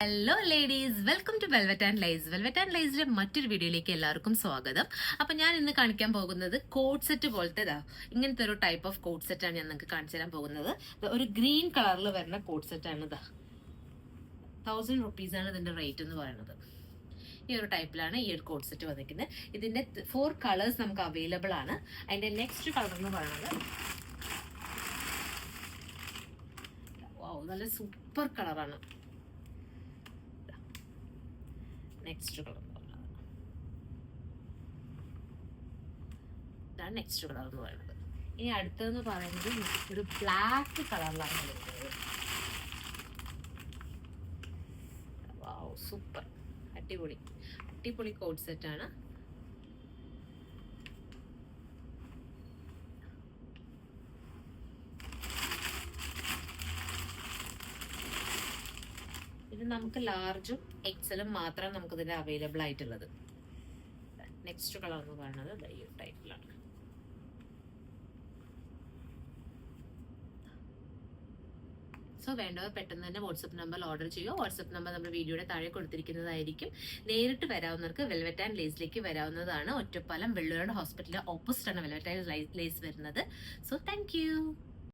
Hello ladies, welcome to Velvet and Lies. Velvet and ലൈസിലെ മറ്റൊരു വീഡിയോയിലേക്ക് എല്ലാവർക്കും സ്വാഗതം. അപ്പൊ ഞാൻ ഇന്ന് കാണിക്കാൻ പോകുന്നത് കോട്ട് സെറ്റ് പോലത്തെ ഇങ്ങനത്തെ ഒരു ടൈപ്പ് ഓഫ് കോട്ട് സെറ്റ് ആണ് ഞാൻ നിങ്ങൾക്ക് കാണിച്ചു തരാൻ പോകുന്നത്. ഒരു ഗ്രീൻ കളറിൽ വരുന്ന കോട്ട് സെറ്റ് ആണ്. 1000 rupees ആണ് ഇതിന്റെ റേറ്റ് എന്ന് പറയുന്നത്. ഈ ഒരു ടൈപ്പിലാണ് ഈ ഒരു കോട്ട് സെറ്റ് വന്നിരിക്കുന്നത്. ഇതിന്റെ 4 കളേഴ്സ് നമുക്ക് അവൈലബിൾ ആണ്. അതിന്റെ നെക്സ്റ്റ് കളർ എന്ന് പറയുന്നത് നല്ല സൂപ്പർ കളറാണ്. നെക്സ്റ്റ് കളർ എന്ന് പറയുന്നത് ഇതാണ് നെക്സ്റ്റ് കളർ എന്ന് പറയുന്നത്. ഇനി അടുത്തതെന്ന് പറയുന്നത് ഒരു ബ്ലാക്ക് കളറിലാണ് വരുന്നത്. സൂപ്പർ അടിപൊളി അടിപൊളി കോട്ട് സെറ്റ് ആണ്. ഇത് നമുക്ക് ലാർജും എക്സലും മാത്രം നമുക്ക് ഇതിന്റെ അവൈലബിൾ ആയിട്ടുള്ളത്. നെക്സ്റ്റ് കളർ എന്ന് പറയുന്നത് ഈ ടൈപ്പിലാണ്. സോ വേണ്ടവർ പെട്ടെന്ന് തന്നെ വാട്സപ്പ് നമ്പറിൽ ഓർഡർ ചെയ്യുക. വാട്സപ്പ് നമ്പർ നമ്മുടെ വീഡിയോയുടെ താഴെ കൊടുത്തിരിക്കുന്നതായിരിക്കും. നേരിട്ട് വരാവുന്നവർക്ക് വെൽവെറ്റ് ആൻഡ് ലേസിലേക്ക് വരാവുന്നതാണ്. ഒറ്റപ്പാലം വെള്ളൂരാട് ഹോസ്പിറ്റലിന്റെ ഓപ്പോസിറ്റ് ആണ് വെൽവെറ്റ് ആൻഡ് ലേസ് വരുന്നത്. So thank you.